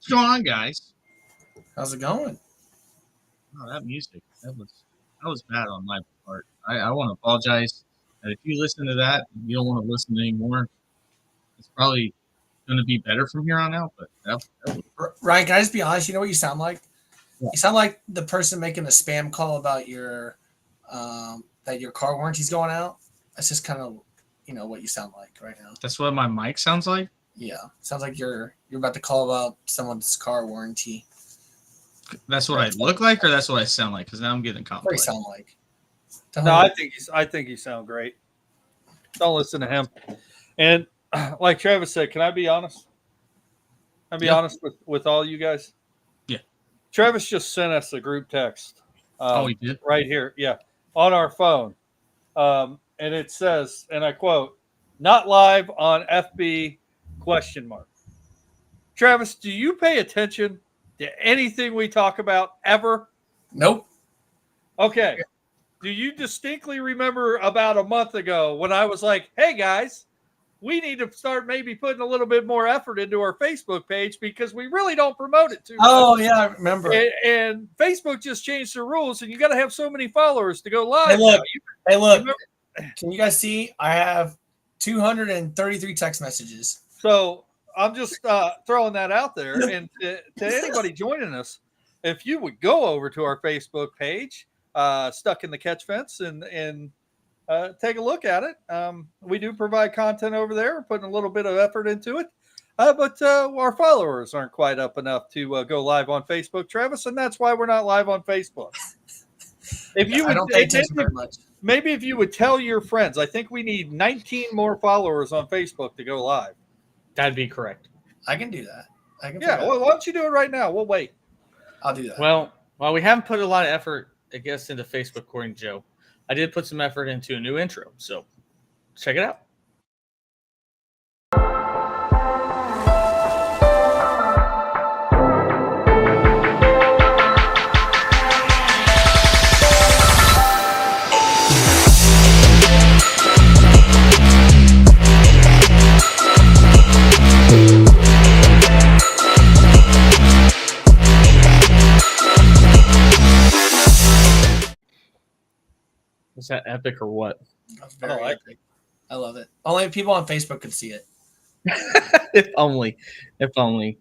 What's going on, guys? How's it going? Oh, that music. That was bad on my part. I want to apologize. And if you listen to that, and you don't want to listen anymore. It's probably going to be better from here on out. But that was Ryan, can I just be honest? You know what you sound like? yeah. You sound like the person making a spam call about your that your car warranty's going out. That's just kind of what you sound like right now. That's what my mic sounds like. Yeah, sounds like you're about to call about someone's car warranty. That's what I look like, or that's what I sound like. Because now I'm getting What do you complex. sound like? No, I think you sound great. Don't listen to him. And like Travis said, can I be honest? Can I be honest with all you guys? Yeah. Travis just sent us a group text. He did? Right here. Yeah. On our phone. And it says, and I quote, "Not live on FB ? Travis, do you pay attention to anything we talk about ever? Nope. Okay. Do you distinctly remember about a month ago when I was like, hey guys, we need to start maybe putting a little bit more effort into our Facebook page because we really don't promote it too much. Oh yeah, I remember. And Facebook just changed the rules, and you got to have so many followers to go live. Hey, look. Can you guys see? I have 233 text messages. So I'm just throwing that out there. And to anybody joining us, if you would go over to our Facebook page, Stuck in the Catch Fence, and take a look at it. We do provide content over there. We're putting a little bit of effort into it. But our followers aren't quite up enough to go live on Facebook, Travis, and that's why we're not live on Facebook. If you I don't pay attention very much. Maybe if you would tell your friends, I think we need 19 more followers on Facebook to go live. That'd be correct. I can do that. Well, why don't you do it right now? We'll wait. I'll do that. Well, we haven't put a lot of effort, I guess, into Facebook, according to Joe. I did put some effort into a new intro, so check it out. Is that epic or what? That's very epic. I love it. Only people on Facebook could see it. If only.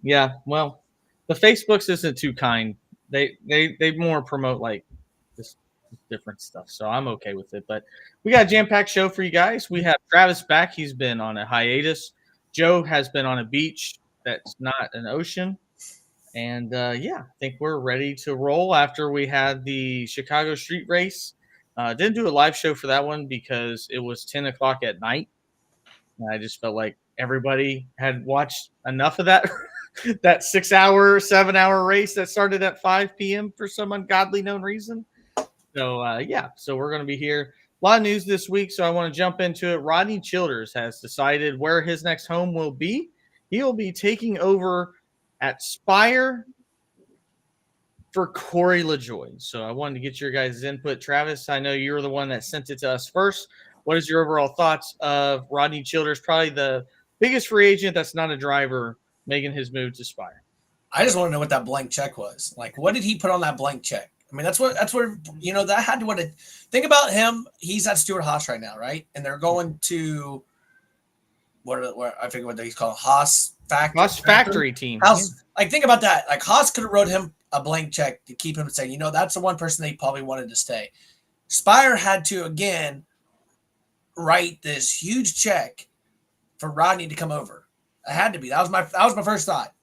Yeah. Well, the Facebooks isn't too kind. They more promote like this different stuff. So I'm okay with it. But we got a jam-packed show for you guys. We have Travis back. He's been on a hiatus. Joe has been on a beach that's not an ocean. And I think we're ready to roll after we had the Chicago street race. Didn't do a live show for that one because it was 10 o'clock at night. And I just felt like everybody had watched enough of that 6-hour, 7-hour race that started at 5 p.m. for some ungodly known reason. So, so we're going to be here. A lot of news this week, so I want to jump into it. Rodney Childers has decided where his next home will be. He'll be taking over at Spire for Corey LaJoie. So I wanted to get your guys' input. Travis, I know you were the one that sent it to us first. What is your overall thoughts of Rodney Childers, probably the biggest free agent that's not a driver, making his move to Spire? I just want to know what that blank check was. Like, what did he put on that blank check? I mean, that's where that had to think about him. He's at Stewart Haas right now, right? And they're going to what I forget what he's called, Haas Factory team. Like, think about that. Like, Haas could have wrote him a blank check to keep him saying, that's the one person they probably wanted to stay. Spire had to again write this huge check for Rodney to come over. It had to be. That was my first thought.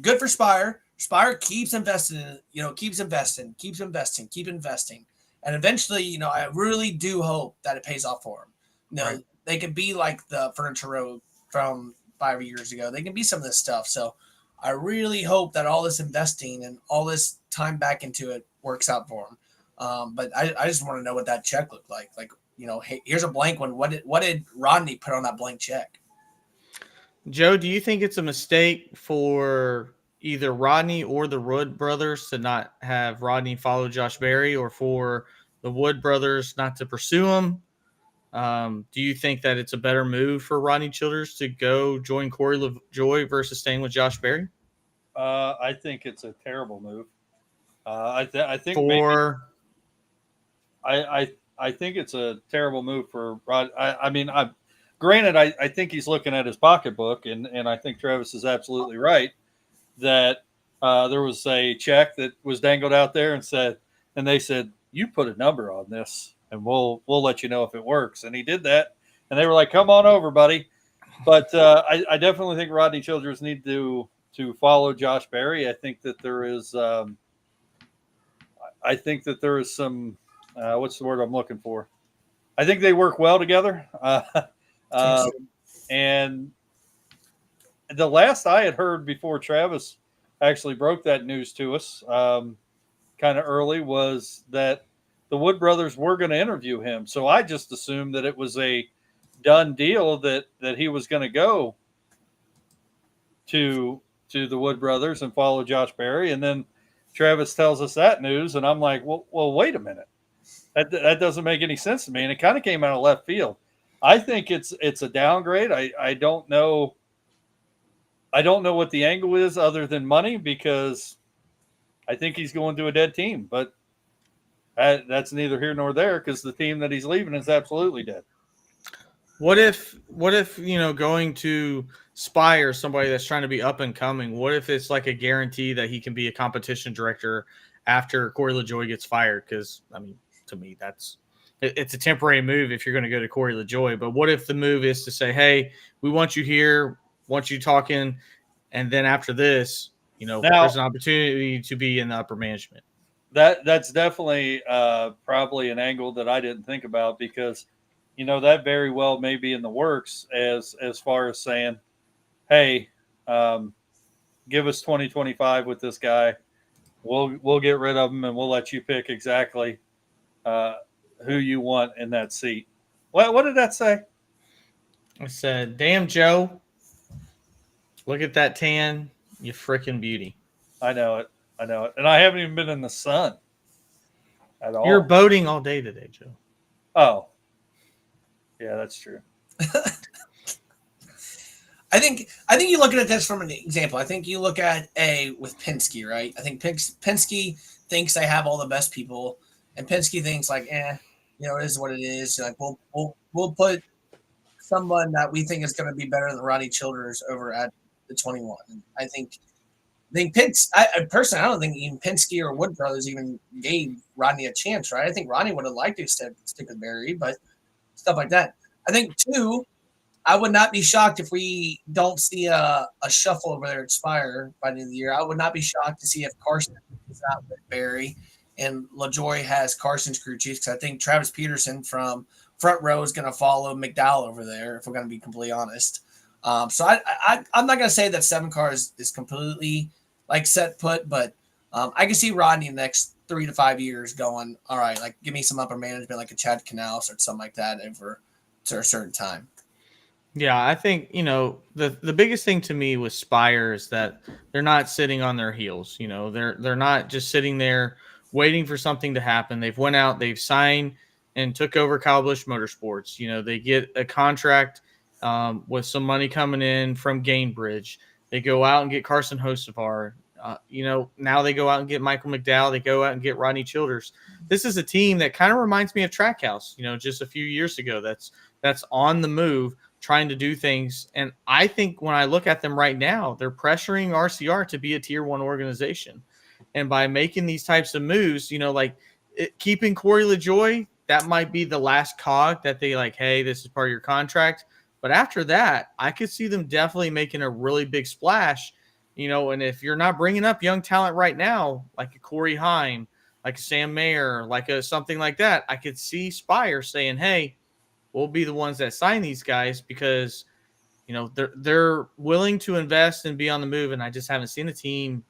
Good for Spire. Spire keeps investing in keeps investing. And eventually, I really do hope that it pays off for them. Right. They could be like the Furniture Row from 5 years ago. They can be some of this stuff. So I really hope that all this investing and all this time back into it works out for them. But I just want to know what that check looked like. Like, hey, here's a blank one. What did Rodney put on that blank check? Joe, do you think it's a mistake for either Rodney or the Wood brothers to not have Rodney follow Josh Berry, or for the Wood brothers not to pursue him? Do you think that it's a better move for Rodney Childers to go join Corey LaJoie versus staying with Josh Berry? I think it's a terrible move. I think maybe For I think it's a terrible move for Rod. I mean, granted, I think he's looking at his pocketbook, and I think Travis is absolutely right that there was a check that was dangled out there and they said, you put a number on this, and we'll let you know if it works. And he did that, and they were like, come on over, buddy. But I definitely think Rodney Childers need to follow Josh Berry. I think that there is some what's the word I'm looking for? I think they work well together. And the last I had heard before Travis actually broke that news to us, kind of early, was that the Wood brothers were going to interview him. So I just assumed that it was a done deal that he was going to go to the Wood brothers and follow Josh Berry. And then Travis tells us that news, and I'm like, well, wait a minute. That doesn't make any sense to me. And it kind of came out of left field. I think it's a downgrade. I don't know. I don't know what the angle is other than money, because I think he's going to a dead team. But that's neither here nor there, because the team that he's leaving is absolutely dead. what if going to Spire, somebody that's trying to be up and coming, what if it's like a guarantee that he can be a competition director after Corey LaJoy gets fired? Because I mean, to me, it's a temporary move if you're going to go to Corey LaJoy. But what if the move is to say, hey, we want you here, want you talking, and then after this, there's an opportunity to be in the upper management. That's definitely probably an angle that I didn't think about, because that very well may be in the works as far as saying, hey, give us 2025 with this guy. We'll get rid of him, and we'll let you pick exactly who you want in that seat. What did that say? I said, damn, Joe, look at that tan, you freaking beauty. I know it. And I haven't even been in the sun at all. You're boating all day today, Joe. Oh, yeah, that's true. I think you look at this from an example. I think you look at with Penske, right? I think Penske thinks they have all the best people, and Penske thinks like, it is what it is. Like we'll put someone that we think is going to be better than Rodney Childers over at the 21. And I think personally, I don't think even Penske or Wood Brothers even gave Rodney a chance, right? I think Rodney would have liked to stick with Barry, but stuff like that. I think too, I would not be shocked if we don't see a shuffle over there at Spire by the end of the year. I would not be shocked to see if Carson is out with Barry and LaJoy has Carson's crew chief, because I think Travis Peterson from front row is going to follow McDowell over there, if we're going to be completely honest. So I'm not going to say that 7 cars is completely like set put, but I can see Rodney in the next 3 to 5 years going, all right, like give me some upper management, like a Chad Canals or something like that over to a certain time. Yeah, I think, the biggest thing to me with Spire is that they're not sitting on their heels. They're not just sitting there waiting for something to happen. They've went out, they've signed and took over Kyle Busch Motorsports. They get a contract with some money coming in from Gainbridge. They go out and get Carson Hocevar. Now they go out and get Michael McDowell. They go out and get Rodney Childers. This is a team that kind of reminds me of Trackhouse, just a few years ago. That's on the move, trying to do things. And I think when I look at them right now, they're pressuring RCR to be a tier 1 organization. And by making these types of moves, keeping Corey LaJoy, that might be the last cog that they like, hey, this is part of your contract. But after that, I could see them definitely making a really big splash, and if you're not bringing up young talent right now, like a Corey Heim, like a Sam Mayer, like something like that, I could see Spire saying, hey, we'll be the ones that sign these guys, because, they're willing to invest and be on the move. And I just haven't seen a team,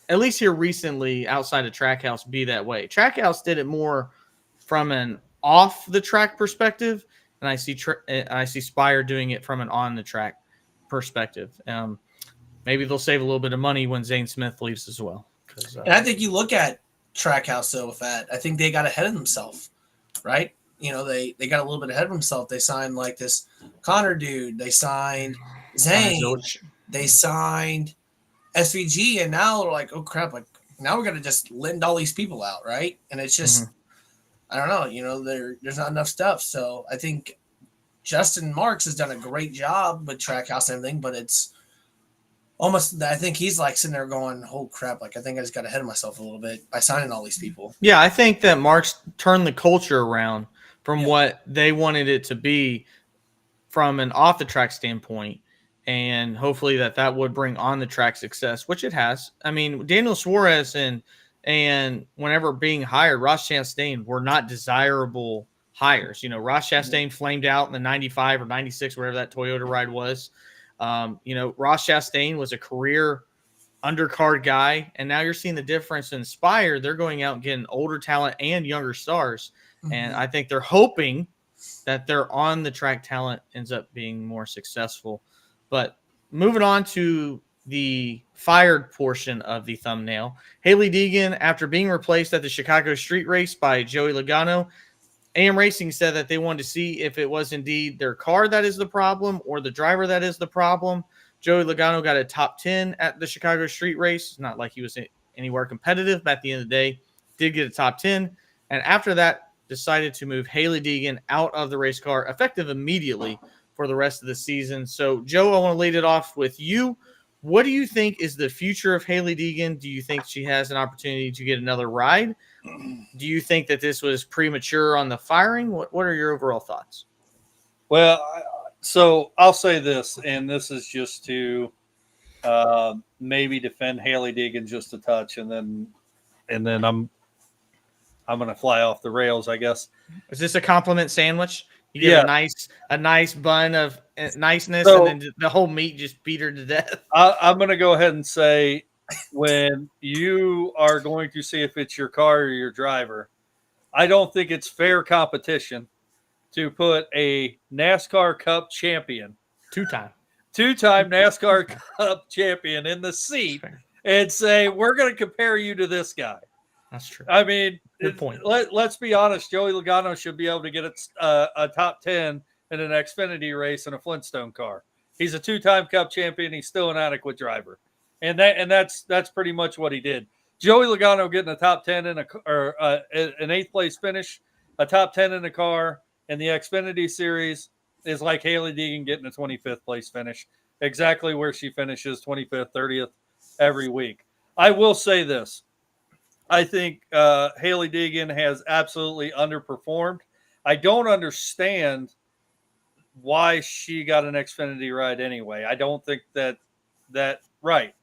at least here recently, outside of Trackhouse, be that way. Trackhouse did it more from an off the track perspective, and I see Spire doing it from an on the track perspective. Maybe they'll save a little bit of money when Zane Smith leaves as well. And I think you look at Trackhouse though with that, I think they got ahead of themselves, right? They got a little bit ahead of themselves. They signed like this Connor dude. They signed Zane. They signed SVG, and now we're like, oh crap, like now we're gonna just lend all these people out, right? And it's just, I don't know, there's not enough stuff. So I think Justin Marks has done a great job with Trackhouse and everything, but it's almost, I think he's like sitting there going, oh crap, like I think I just got ahead of myself a little bit by signing all these people. Yeah, I think that Mark's turned the culture around from what they wanted it to be from an off the track standpoint, and hopefully that would bring on the track success, which it has. I mean, Daniel Suarez and whenever being hired, Ross Chastain were not desirable hires. Ross Chastain flamed out in the 95 or 96, whatever that Toyota ride was. Ross Chastain was a career undercard guy, and now you're seeing the difference in Spire. They're going out and getting older talent and younger stars, and I think they're hoping that their on the track talent ends up being more successful. But moving on to the fired portion of the thumbnail, Hailie Deegan, after being replaced at the Chicago street race by Joey Logano, AM Racing said that they wanted to see if it was indeed their car that is the problem or the driver that is the problem. Joey Logano got a top 10 at the Chicago street race. It's not like he was anywhere competitive, but at the end of the day, did get a top 10. And after that, decided to move Hailie Deegan out of the race car, effective immediately for the rest of the season. So, Joe, I want to lead it off with you. What do you think is the future of Hailie Deegan? Do you think she has an opportunity to get another ride? Do you think that this was premature on the firing? What are your overall thoughts? Well, so I'll say this, and this is just to maybe defend Hailie Deegan just a touch, and then I'm going to fly off the rails, I guess. Is this a compliment sandwich? You get a nice bun of niceness, and then the whole meat just beat her to death. I'm going to go ahead and say, when you are going to see if it's your car or your driver, I don't think it's fair competition to put a NASCAR Cup champion, two-time NASCAR Cup champion in the seat and say, we're going to compare you to this guy. That's true. I mean, good point. Let's be honest. Joey Logano should be able to get a top 10 in an Xfinity race in a Flintstone car. He's a two-time Cup champion. He's still an adequate driver. And that's pretty much what he did. Joey Logano getting a top 10 in an 8th place finish, a top 10 in a car in the Xfinity series is like Hailie Deegan getting a 25th place finish, exactly where she finishes 25th, 30th every week. I will say this. I think Hailie Deegan has absolutely underperformed. I don't understand why she got an Xfinity ride anyway. I don't think that right.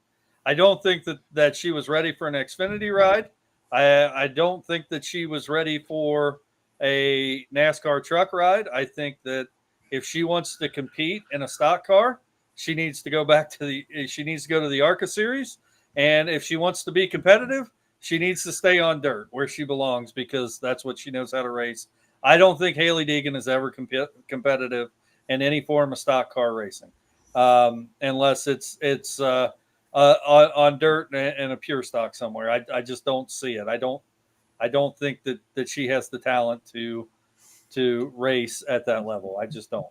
I don't think that she was ready for an Xfinity ride. I don't think that she was ready for a NASCAR truck ride. I think that if she wants to compete in a stock car, she needs to go to the ARCA series. And if she wants to be competitive, she needs to stay on dirt where she belongs, because that's what she knows how to race. I don't think Hailie Deegan is ever competitive in any form of stock car racing, unless it's on dirt and a pure stock somewhere. I just don't see it. I don't think that she has the talent to race at that level. I just don't.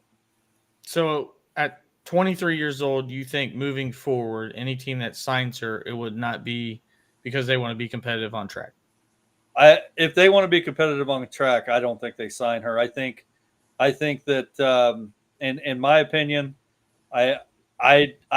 So at 23 years old, you think moving forward, any team that signs her, it would not be because they want to be competitive on track? If they want to be competitive on the track, I don't think they sign her. I think that, in my opinion, I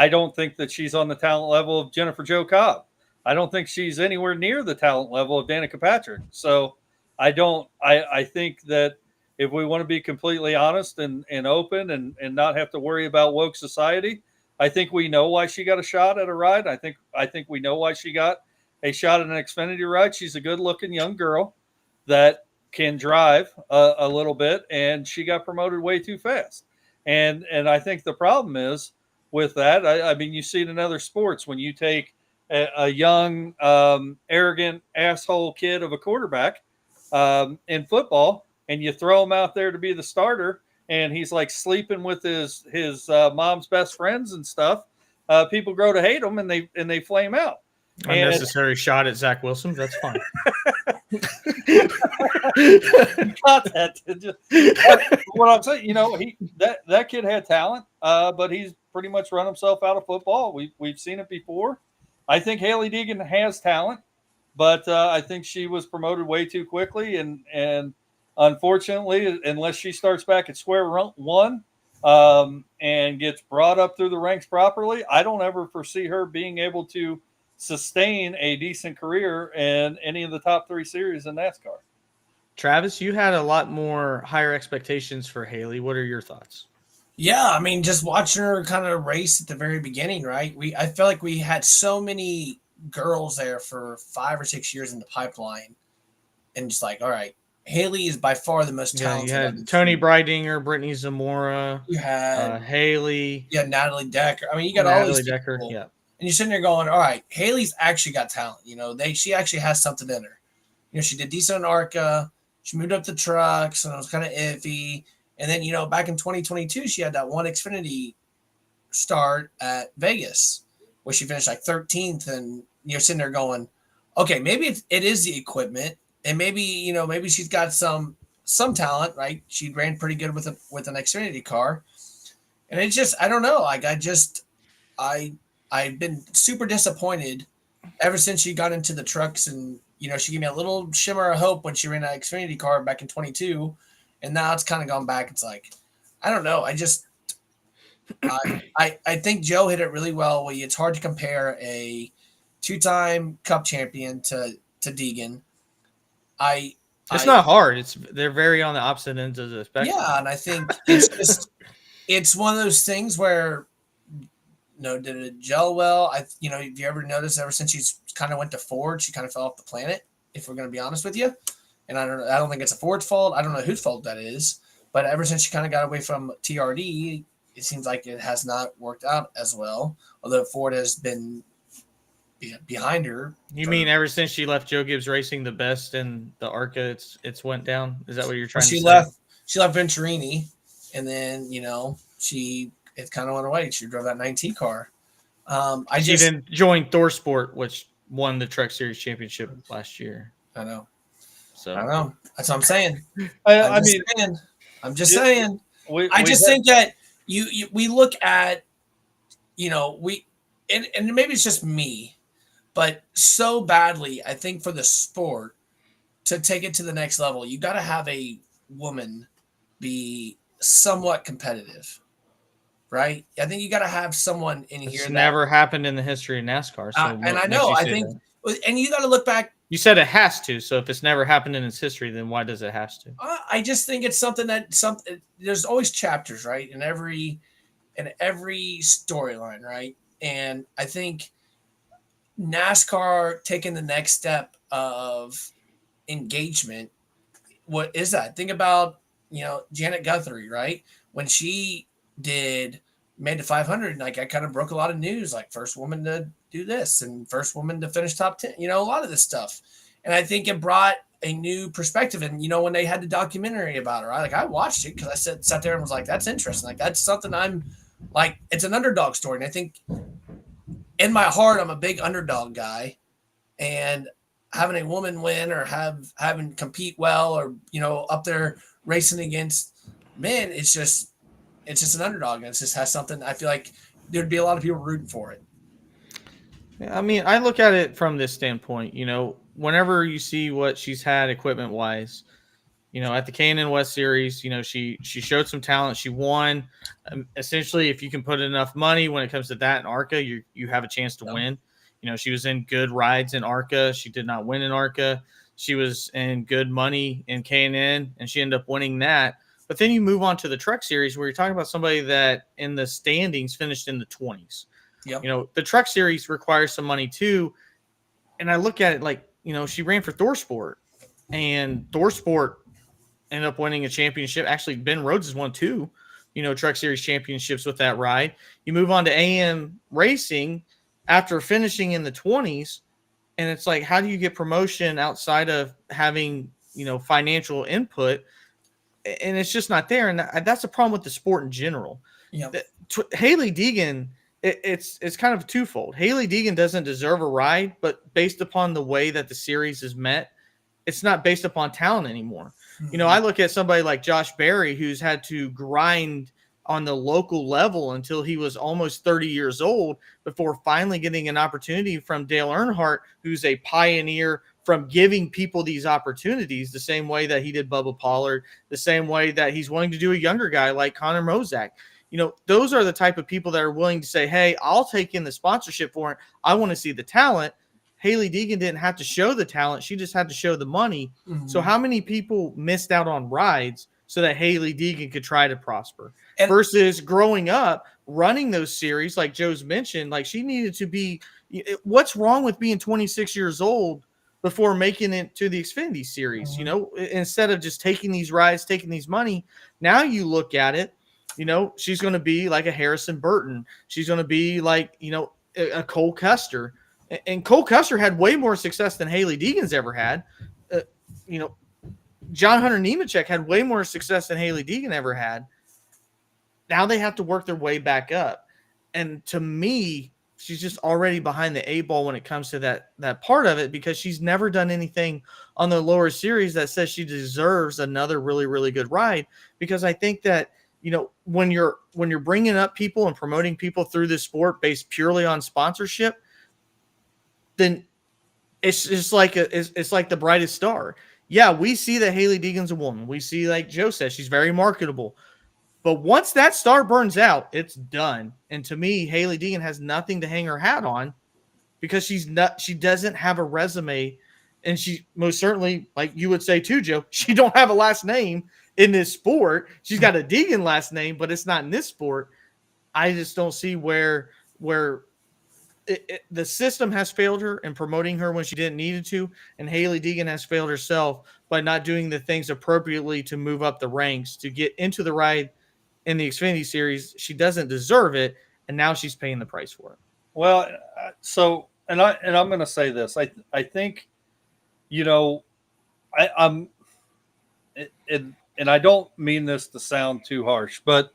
don't think that she's on the talent level of Jennifer Jo Cobb. I don't think she's anywhere near the talent level of Danica Patrick. So I think that if we want to be completely honest and open and not have to worry about woke society, I think we know why she got a shot at a ride. I think we know why she got a shot at an Xfinity ride. She's a good-looking young girl that can drive a little bit, and she got promoted way too fast. And I think the problem is with that. I mean, you see it in other sports when you take a young, arrogant asshole kid of a quarterback in football, and you throw him out there to be the starter, and he's like sleeping with his mom's best friends and stuff. People grow to hate him, and they flame out. Unnecessary shot at Zach Wilson. That's fine. Got that. What I'm saying, that kid had talent, but he's pretty much run himself out of football. We've seen it before, I think Haley Deegan has talent, but I think she was promoted way too quickly, and unfortunately, unless she starts back at square one and gets brought up through the ranks properly, I don't ever foresee her being able to sustain a decent career in any of the top 3 series in NASCAR. Travis, you had a lot more higher expectations for Haley. What are your thoughts? Yeah, I mean, just watching her kind of race at the very beginning, right? I felt like we had so many girls there for 5 or 6 years in the pipeline, and just like, all right, Haley is by far the most Yeah, talented. you had Tony Breidinger, Brittany Zamora, You had Haley, Natalie Decker. I mean, you got all Natalie these Decker. people, Yeah, and you're sitting there going, all right, Haley's actually got talent. She actually has something in her. She did decent in ARCA. She moved up the trucks, and it was kind of iffy. And then, back in 2022, she had that one Xfinity start at Vegas where she finished like 13th. And you're sitting there going, okay, maybe it is the equipment. And maybe, maybe she's got some talent, right? She ran pretty good with an Xfinity car. And it's just, I don't know. Like, I've been super disappointed ever since she got into the trucks, and she gave me a little shimmer of hope when she ran that Xfinity car back in 22, and now it's kind of gone back. It's like, I don't know. I think Joe hit it really well. It's hard to compare a 2-time Cup champion to Deegan. it's not hard. They're very on the opposite ends of the spectrum. Yeah, and I think it's one of those things where. Did it gel well? If you ever noticed, ever since she's kind of went to Ford, she kind of fell off the planet, if we're going to be honest with you. And I don't think it's a Ford's fault. I don't know whose fault that is. But ever since she kind of got away from TRD, it seems like it has not worked out as well. Although Ford has been behind her. You mean ever since she left Joe Gibbs Racing, the best in the ARCA, it's went down? Is that what you're trying to say? She left Venturini, and then, it kind of went away. She drove that 9T car. She then joined ThorSport, which won the Truck Series Championship last year. I know. So I know. That's what I'm saying. I'm just saying. I just think that we look at, and maybe it's just me, but so badly, I think for the sport to take it to the next level, you got to have a woman be somewhat competitive. Right? I think you got to have someone in here. It's never happened in the history of NASCAR. So and I know, and you got to look back. You said it has to. So if it's never happened in its history, then why does it have to? I just think it's something there's always chapters, right? In every storyline, right? And I think NASCAR taking the next step of engagement. What is that? Think about, Janet Guthrie, right? When she made the 500, like, I kind of broke a lot of news, like first woman to do this and first woman to finish top 10, a lot of this stuff. And I think it brought a new perspective. And, when they had the documentary about her, I watched it because I sat there and was like, that's interesting. Like, that's something I'm like, it's an underdog story. And I think in my heart, I'm a big underdog guy, and having a woman win or having compete well, or, up there racing against men, it's just an underdog, and it just has something. I feel like there'd be a lot of people rooting for it. I mean, I look at it from this standpoint. Whenever you see what she's had equipment wise, at the K&N West Series, she showed some talent. She won. Essentially, if you can put enough money when it comes to that in ARCA, you have a chance to win. She was in good rides in ARCA. She did not win in ARCA. She was in good money in K&N, and she ended up winning that. But then you move on to the Truck Series, where you're talking about somebody that in the standings finished in the 20s. Yep. The Truck Series requires some money too. And I look at it like, she ran for ThorSport, and ThorSport ended up winning a championship. Actually, Ben Rhodes has won 2, Truck Series championships with that ride. You move on to AM Racing after finishing in the 20s, and it's like, how do you get promotion outside of having, financial input? And it's just not there. And that's a problem with the sport in general. Yeah. Haley Deegan, it's kind of twofold. Haley Deegan doesn't deserve a ride, but based upon the way that the series is met, it's not based upon talent anymore. Mm-hmm. I look at somebody like Josh Berry, who's had to grind on the local level until he was almost 30 years old before finally getting an opportunity from Dale Earnhardt, who's a pioneer from giving people these opportunities the same way that he did Bubba Pollard, the same way that he's willing to do a younger guy like Connor Mozak. You know, those are the type of people that are willing to say, hey, I'll take in the sponsorship for it. I want to see the talent. Hailie Deegan didn't have to show the talent. She just had to show the money. Mhm. So how many people missed out on rides so that Hailie Deegan could try to prosper And- versus growing up, running those series like Joe's mentioned, like she needed to be – what's wrong with being 26 years old before making it to the Xfinity series? Mhm. You know, instead of just taking these rides, taking these money, now you look at it, you know, she's going to be like a Harrison Burton. She's going to be like, you know, a Cole Custer. And Cole Custer had way more success than Hailie Deegan's ever had. You know, John Hunter Nemechek had way more success than Hailie Deegan ever had. Now they have to work their way back up. And to me, she's just already behind the eight ball when it comes to that part of it, because she's never done anything on the lower series that says she deserves another really, really good ride. Because I think that, you know, when you're bringing up people and promoting people through this sport based purely on sponsorship, then it's just like it's like the brightest star. Yeah, we see that Hailie Deegan's a woman. We see, like Joe says, she's very marketable. But once that star burns out, it's done. And to me, Hailie Deegan has nothing to hang her hat on because she doesn't have a resume. And she most certainly, like you would say too, Joe, she don't have a last name in this sport. She's got a Deegan last name, but it's not in this sport. I just don't see where the system has failed her in promoting her when she didn't need to, and Hailie Deegan has failed herself by not doing the things appropriately to move up the ranks to get into the ride in the Xfinity series. She doesn't deserve it, and now she's paying the price for it. Well, so I'm going to say this. I think, you know, I'm and I don't mean this to sound too harsh, but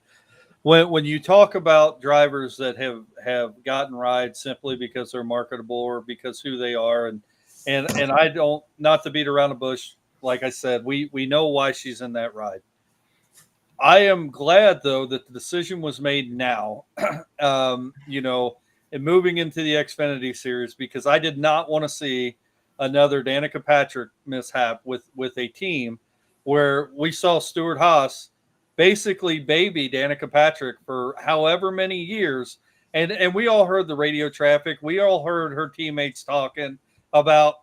when you talk about drivers that have gotten rides simply because they're marketable or because who they are, and I don't, not to beat around the bush, like I said, we know why she's in that ride. I am glad though that the decision was made now, you know, and moving into the Xfinity series, because I did not want to see another Danica Patrick mishap with a team where we saw Stuart Haas basically baby Danica Patrick for however many years. And we all heard the radio traffic. We all heard her teammates talking about,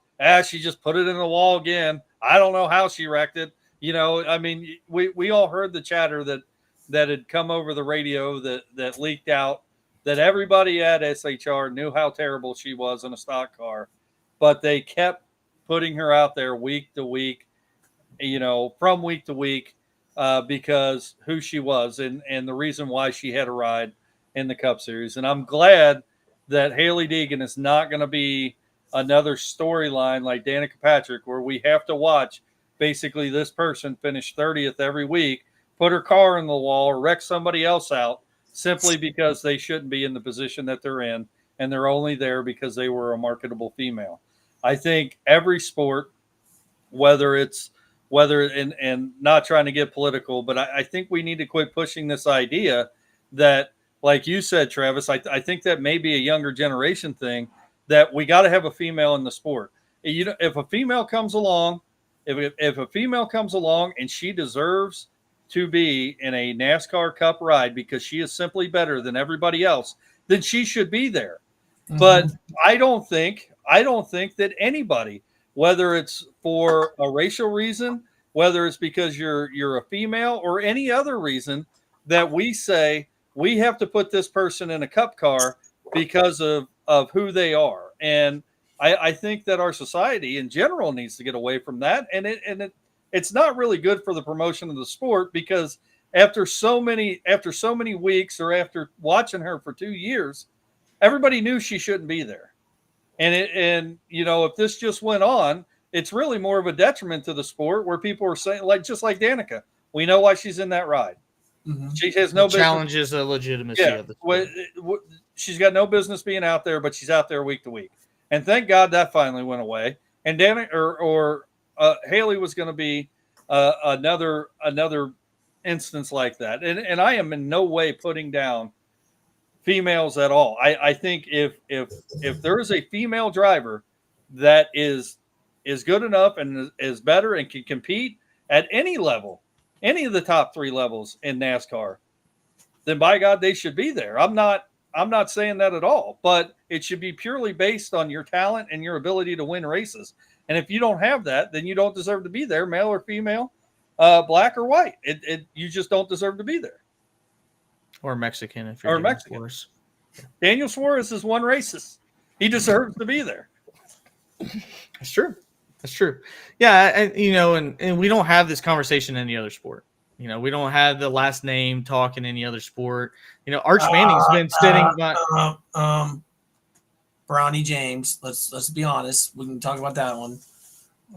she just put it in the wall again. I don't know how she wrecked it. You know, I mean, we all heard the chatter that had come over the radio that leaked out, that everybody at SHR knew how terrible she was in a stock car, but they kept putting her out there week to week, you know, from week to week, because who she was and the reason why she had a ride in the Cup Series. And I'm glad that Hailie Deegan is not going to be another storyline like Danica Patrick, where we have to watch basically this person finish 30th every week, put her car in the wall, or wreck somebody else out simply because they shouldn't be in the position that they're in, and they're only there because they were a marketable female. I think every sport, and not trying to get political, but I think we need to quit pushing this idea that, like you said, Travis, I think that may be a younger generation thing, that we got to have a female in the sport. You know, if a female comes along, if a female comes along and she deserves to be in a NASCAR Cup ride because she is simply better than everybody else, then she should be there. Mm-hmm. But I don't think that anybody, whether it's for a racial reason, whether it's because you're a female, or any other reason, that we say we have to put this person in a Cup car because of who they are. And I think that our society in general needs to get away from that. And it's not really good for the promotion of the sport, because after so many weeks, or after watching her for 2 years, everybody knew she shouldn't be there. And you know, if this just went on, it's really more of a detriment to the sport, where people are saying, just like Danica, we know why she's in that ride. Mm-hmm. She has no business. Challenges the legitimacy of the sport. She's got no business being out there, but she's out there week to week. And thank God that finally went away. And Hailie was going to be another instance like that. And I am in no way putting down females at all. I think if there is a female driver that is good enough and is better and can compete at any level, any of the top 3 levels in NASCAR, then by God, they should be there. I'm not saying that at all, but it should be purely based on your talent and your ability to win races. And if you don't have that, then you don't deserve to be there, male or female, black or white. You just don't deserve to be there. Or Mexican, if you're Mexican. Worse. Daniel Suarez has won races. He deserves to be there. That's true. That's true. Yeah, and we don't have this conversation in any other sport. We don't have the last name talk in any other sport. Arch Manning's been sitting by Bronny James. Let's be honest. We can talk about that one.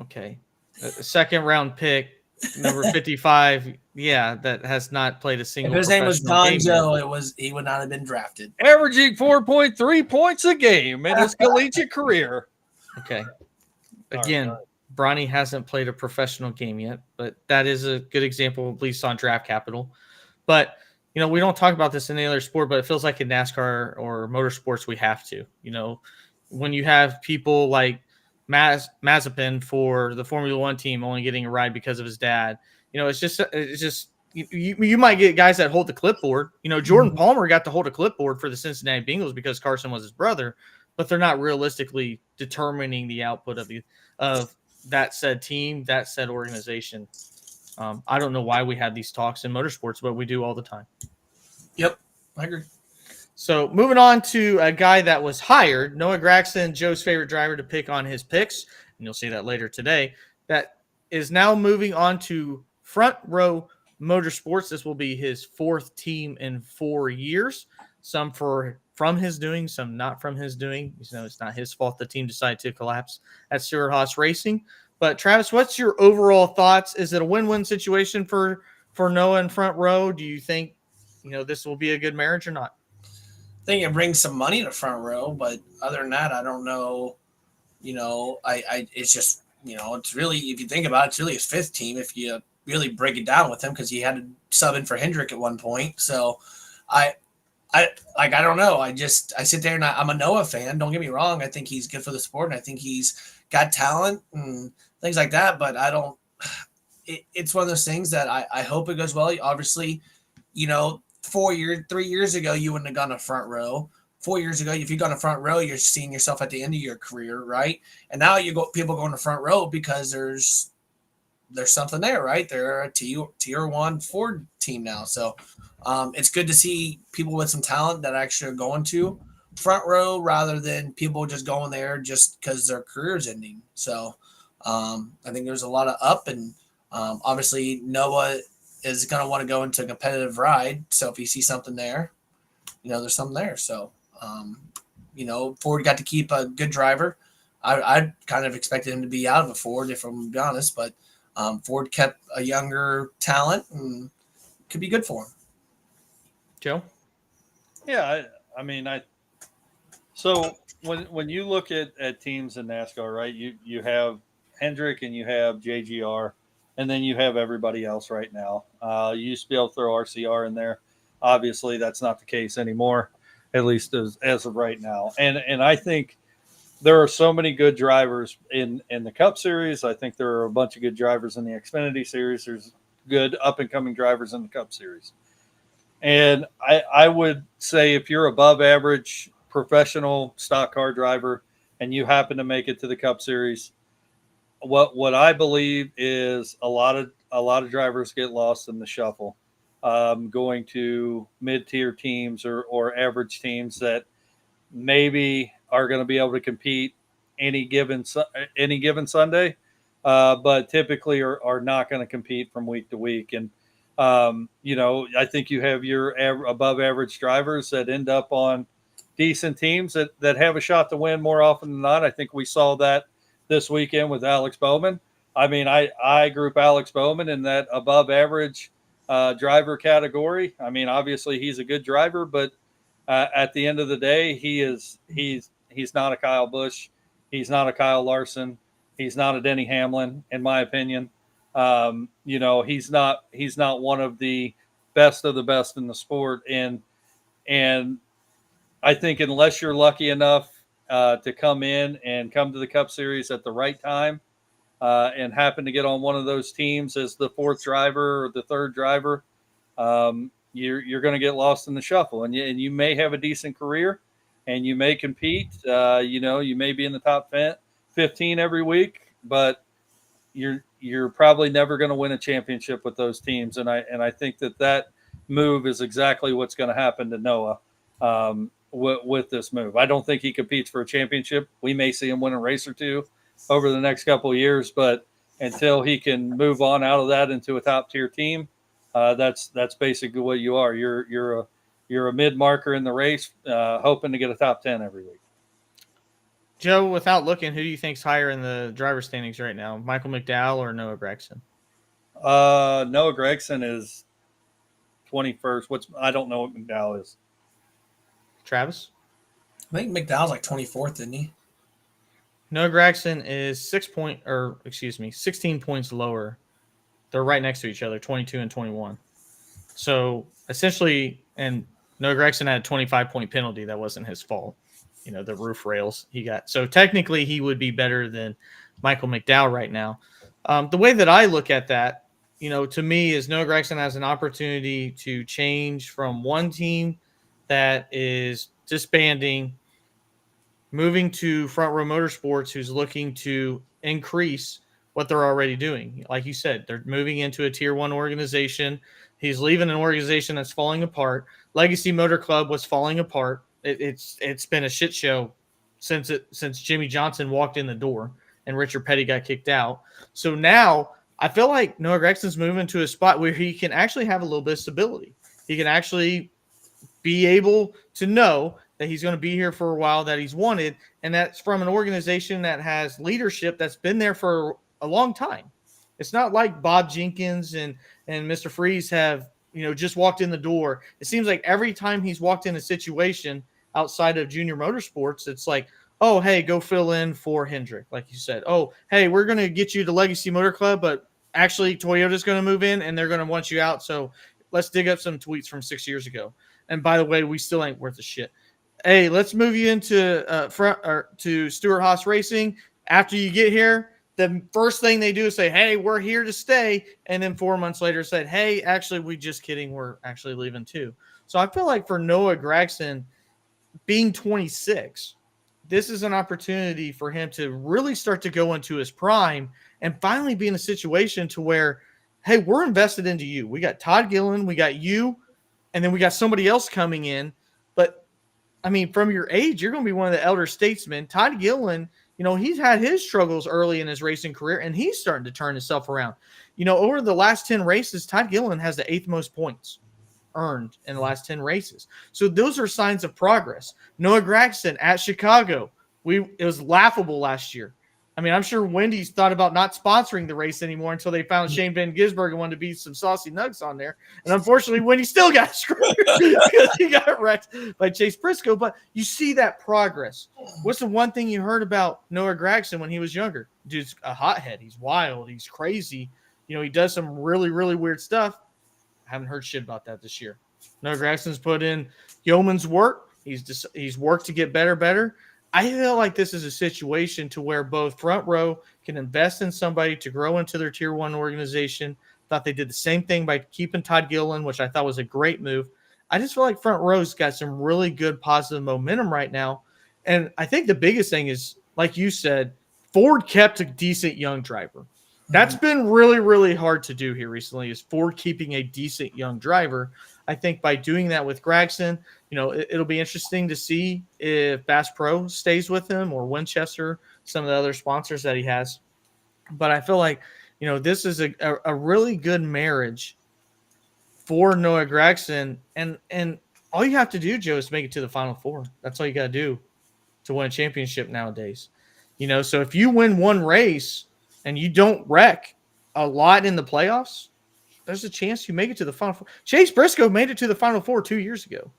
Okay. A second round pick, number 55. Yeah, that has not played a single. If his name was Gonzo, he would not have been drafted. Averaging 4.3 points a game in his collegiate career. Okay. Again, Bronny hasn't played a professional game yet, but that is a good example, at least on draft capital. But, we don't talk about this in any other sport, but it feels like in NASCAR or motorsports we have to. When you have people like Mazepin for the Formula One team only getting a ride because of his dad, it's just you might get guys that hold the clipboard. Jordan Palmer got to hold a clipboard for the Cincinnati Bengals because Carson was his brother, but they're not realistically determining the output of that said team, that said organization. I don't know why we have these talks in motorsports, but we do all the time. Yep, I agree. So moving on to a guy that was hired, Noah Gragson, Joe's favorite driver to pick on his picks, and you'll see that later today, that is now moving on to Front Row Motorsports. This will be his 4th team in 4 years. Some from his doing, some not from his doing. It's not his fault the team decided to collapse at Stewart-Haas Racing. But Travis, what's your overall thoughts? Is it a win-win situation for Noah and Front Row? Do you think this will be a good marriage or not? I think it brings some money to Front Row, but other than that, I don't know. It's just it's really, if you think about it, it's really his 5th team if you really break it down with him, because he had to sub in for Hendrick at one point. So I don't know. I sit there and I'm a Noah fan. Don't get me wrong. I think he's good for the sport, and I think he's got talent and things like that. But I don't. It's one of those things that I hope it goes well. Obviously, 3 years ago, you wouldn't have gone to Front Row. 4 years ago, if you'd gone to Front Row, you're seeing yourself at the end of your career, right? And now people going to Front Row because there's something there, right? They're a tier 1 Ford team now. So it's good to see people with some talent that actually are going to Front Row rather than people just going there just because their career's ending. So I think there's a lot of up, and obviously Noah is going to want to go into a competitive ride. So if you see something there, there's something there. So, Ford got to keep a good driver. I kind of expected him to be out of a Ford, if I'm going to be honest, but Ford kept a younger talent and could be good for him. Joe? Yeah, so when you look at teams in NASCAR, right, you have Hendrick and you have JGR, and then you have everybody else right now. You used to be able to throw RCR in there. Obviously, that's not the case anymore, at least as of right now. And I think there are so many good drivers in the Cup Series. I think there are a bunch of good drivers in the Xfinity Series. There's good up-and-coming drivers in the Cup Series. And I would say if you're above average professional stock car driver and you happen to make it to the Cup Series, what I believe is a lot of drivers get lost in the shuffle, going to mid-tier teams or average teams that maybe are going to be able to compete any given Sunday, but typically are not going to compete from week to week. And I think you have your above average drivers that end up on decent teams that have a shot to win more often than not. I think we saw that this weekend with Alex Bowman. I group Alex Bowman in that above average driver category. Obviously he's a good driver, but at the end of the day, he's not a Kyle Busch. He's not a Kyle Larson. He's not a Denny Hamlin, in my opinion. He's not one of the best in the sport, and I think unless you're lucky enough to come in and come to the Cup Series at the right time, and happen to get on one of those teams as the fourth driver or the third driver, you're going to get lost in the shuffle, and you may have a decent career, and you may compete. You may be in the top 15 every week, but you're probably never going to win a championship with those teams. And I think that move is exactly what's going to happen to Noah with this move. I don't think he competes for a championship. We may see him win a race or two over the next couple of years, but until he can move on out of that into a top tier team, that's basically what you are. You're a mid marker in the race, hoping to get a top 10 every week. Joe, without looking, who do you think's higher in the driver standings right now? Michael McDowell or Noah Gragson? Noah Gragson is 21st. I don't know what McDowell is. Travis? I think McDowell's like 24th, isn't he? Noah Gragson is 16 points lower. They're right next to each other, 22 and 21. So essentially, and Noah Gragson had a 25-point penalty. That wasn't his fault. The roof rails he got. So technically he would be better than Michael McDowell right now. The way that I look at that, to me is Noah Gragson has an opportunity to change from one team that is disbanding, moving to Front Row Motorsports, who's looking to increase what they're already doing. Like you said, they're moving into a tier 1 organization. He's leaving an organization that's falling apart. Legacy Motor Club was falling apart. It's been a shit show since Jimmy Johnson walked in the door and Richard Petty got kicked out. So now I feel like Noah Gragson's moving to a spot where he can actually have a little bit of stability. He can actually be able to know that he's going to be here for a while, that he's wanted, and that's from an organization that has leadership that's been there for a long time. It's not like Bob Jenkins and Mr. Freeze have, just walked in the door. It seems like every time he's walked in a situation outside of junior motorsports, it's like, oh, hey, go fill in for Hendrick, like you said. Oh, hey, we're going to get you to Legacy Motor Club, but actually Toyota's going to move in and they're going to want you out. So let's dig up some tweets from 6 years ago. And by the way, we still ain't worth a shit. Hey, let's move you into to Stewart Haas Racing. After you get here, the first thing they do is say, hey, we're here to stay. And then 4 months later said, hey, actually, we just kidding. We're actually leaving too. So I feel like for Noah Gragson being 26, this is an opportunity for him to really start to go into his prime and finally be in a situation to where, hey, we're invested into you. We got Todd Gillen, we got you, and then we got somebody else coming in. But, I mean, from your age, you're going to be one of the elder statesmen. Todd Gillen, he's had his struggles early in his racing career, and he's starting to turn himself around. Over the last 10 races, Todd Gillen has the 8th most points earned in the last 10 races. So those are signs of progress. Noah Gragson at Chicago, it was laughable last year. I mean, I'm sure Wendy's thought about not sponsoring the race anymore until they found Shane Van Gisbergen and wanted to be some saucy nugs on there. And unfortunately, Wendy still got screwed because he got wrecked by Chase Briscoe. But you see that progress. What's the one thing you heard about Noah Gragson when he was younger? Dude's a hothead. He's wild. He's crazy. He does some really, really weird stuff. I haven't heard shit about that this year. Noah Gragson's put in yeoman's work. He's worked to get better. I feel like this is a situation to where both Front Row can invest in somebody to grow into their tier 1 organization. Thought they did the same thing by keeping Todd Gillen, which I thought was a great move. I just feel like Front Row's got some really good positive momentum right now. And I think the biggest thing is, like you said, Ford kept a decent young driver. That's been really, really hard to do here recently, is Ford keeping a decent young driver. I think by doing that with Gragson, it'll be interesting to see if Bass Pro stays with him or Winchester, some of the other sponsors that he has. But I feel like, this is a really good marriage for Noah Gragson. And all you have to do, Joe, is make it to the Final Four. That's all you got to do to win a championship nowadays. So if you win one race and you don't wreck a lot in the playoffs, there's a chance you make it to the Final Four. Chase Briscoe made it to the Final Four 2 years ago.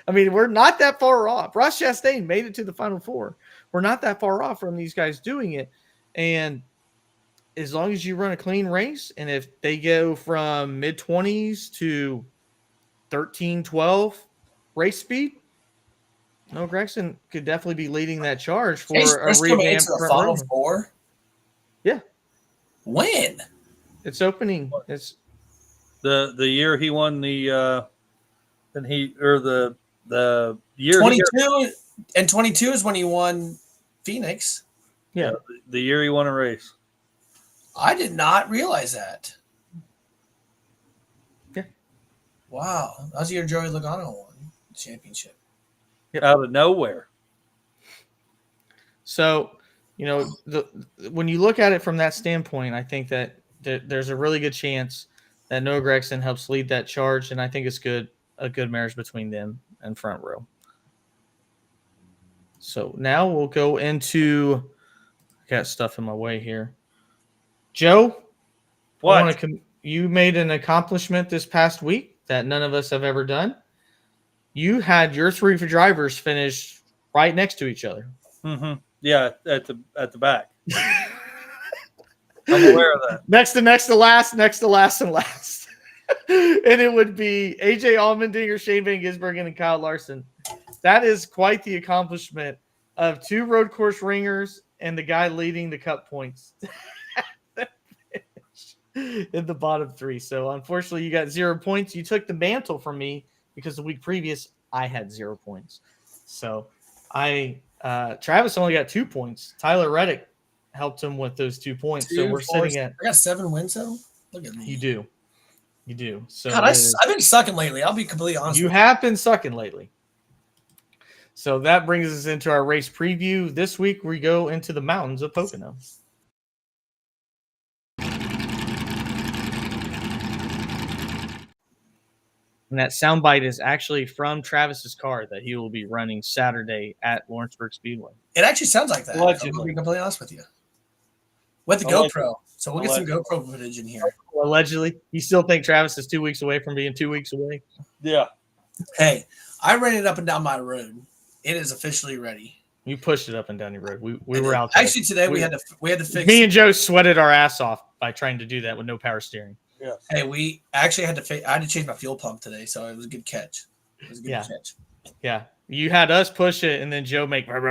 I mean, we're not that far off. Ross Chastain made it to the Final Four. We're not that far off from these guys doing it. And as long as you run a clean race, and if they go from mid-20s to 13, 12 race speed, Noah Gragson could definitely be leading that charge Chase for a Briscoe made it to revamped the front Final row. Four. Yeah, When? it's opening. It's The year he won the year 22 and 22 is when he won Phoenix. yeah. the year he won a race. I did not realize that. Yeah. Wow. That was the year Joey Logano won the championship. Out of nowhere. So, when you look at it from that standpoint, I think that there's a really good chance that Noah Gragson helps lead that charge, and I think it's a good marriage between them and front row. So now we'll go into. I got stuff in my way here. Joe, What? You made an accomplishment this past week that none of us have ever done. You had your 3 drivers finish right next to each other. Mm-hmm. Yeah, at the back. I'm aware of that. Next to last, and last. And it would be AJ Allmendinger, Shane Van Gisbergen, and Kyle Larson. That is quite the accomplishment of 2 road course ringers and the guy leading the cup points in the bottom 3. So unfortunately, you got 0 points. You took the mantle from me because the week previous I had 0 points. So Travis only got 2 points. Tyler Reddick helped him with those 2 points. So we're sitting at. I got 7 wins though. Look at me. You do. So God, I've been sucking lately. I'll be completely honest. You have been sucking lately. So that brings us into our race preview. This week we go into the mountains of Pocono. And that soundbite is actually from Travis's car that he will be running Saturday at Lawrenceburg Speedway. It actually sounds like that. Allegedly. I'll be completely honest with you. With the GoPro. So we'll get some GoPro footage in here. Allegedly. You still think Travis is 2 weeks away from being 2 weeks away? Yeah. Hey, I ran it up and down my road. It is officially ready. You pushed it up and down your road. We were out there. Actually, today we had to fix. Me and Joe sweated our ass off by trying to do that with no power steering. Yeah. Hey, we actually had to. I had to change my fuel pump today, so it was a good catch. It was a good catch. Yeah, you had us push it, and then Joe make. I'll go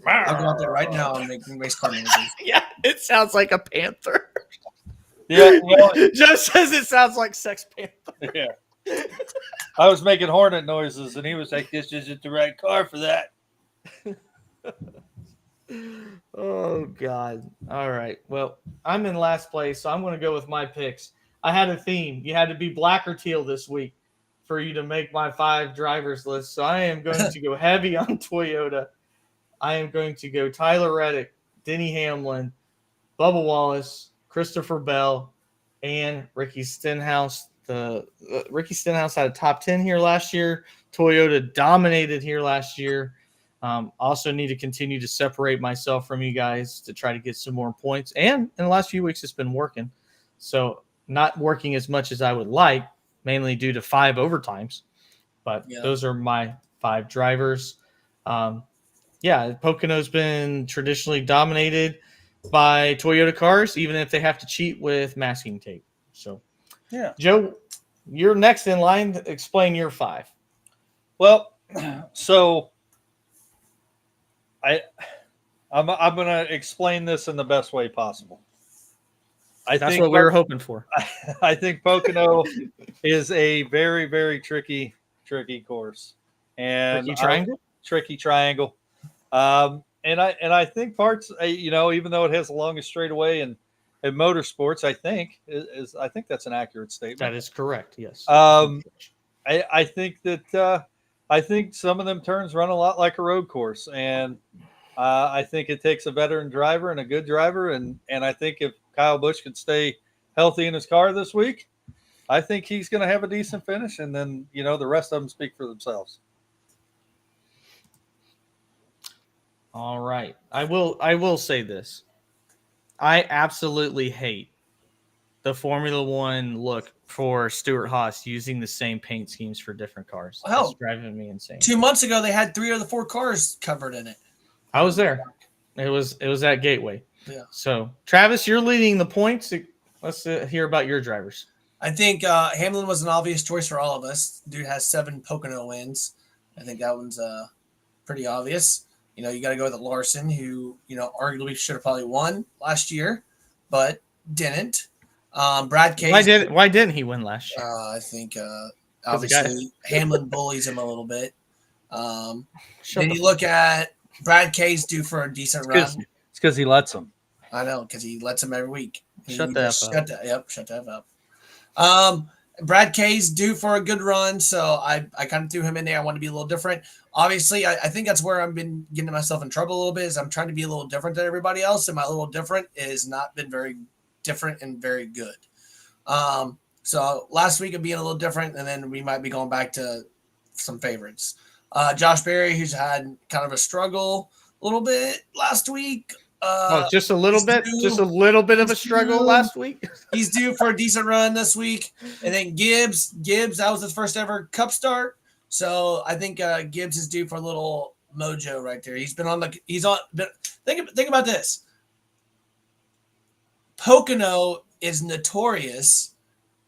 out there right now and make race car noises. Yeah, it sounds like a panther. Yeah. Joe says it sounds like Sex Panther. Yeah. I was making hornet noises, and he was like, "This isn't the right car for that." Oh, God. All right. Well, I'm in last place, so I'm going to go with my picks. I had a theme. You had to be black or teal this week for you to make my 5 drivers list. So I am going to go heavy on Toyota. I am going to go Tyler Reddick, Denny Hamlin, Bubba Wallace, Christopher Bell, and Ricky Stenhouse. Ricky Stenhouse had a top 10 here last year. Toyota dominated here last year. Also need to continue to separate myself from you guys to try to get some more points. And in the last few weeks, it's been working. So not working as much as I would like, mainly due to 5 overtimes. But those are my 5 drivers. Pocono's been traditionally dominated by Toyota cars, even if they have to cheat with masking tape. So, Joe, you're next in line to explain your 5. Well, so I'm going to explain this in the best way possible. That's what we were hoping for. I think Pocono is a very, very tricky course, and tricky triangle. And I think parts, even though it has the longest straightaway in motorsports, I think that's an accurate statement. That is correct. Yes. I think that I think some of them turns run a lot like a road course, and I think it takes a veteran driver and a good driver, and I think if Kyle Busch can stay healthy in his car this week, I think he's going to have a decent finish, and then the rest of them speak for themselves. All right. I will say this. I absolutely hate the Formula One look for Stewart-Haas using the same paint schemes for different cars. Well, it's driving me insane. 2 months ago, they had 3 of the 4 cars covered in it. I was there. It was at Gateway. Yeah. So, Travis, you're leading the points. Let's hear about your drivers. I think Hamlin was an obvious choice for all of us. Dude has 7 Pocono wins. I think that one's pretty obvious. You know, you got to go with Larson, who, you know, arguably should have probably won last year, but didn't. Brad Case. Why didn't he win last year? I think obviously Hamlin bullies him a little bit. Then you look at Brad Case due for a decent run. It's because he lets him. I know, because he lets him every week. Shut the F up. Shut the F up. Brad K's due for a good run, so I kind of threw him in there. I want to be a little different. Obviously, I think that's where I've been getting myself in trouble a little bit, is I'm trying to be a little different than everybody else, and my little different is not been very different and very good. So last week of being a little different, and then we might be going back to some favorites. Josh Berry, who's had kind of a struggle a little bit last week. Just a little bit of a struggle last week. He's due for a decent run this week. And then Gibbs, that was his first ever Cup start. So I think Gibbs is due for a little mojo right there. Think about this. Pocono is notorious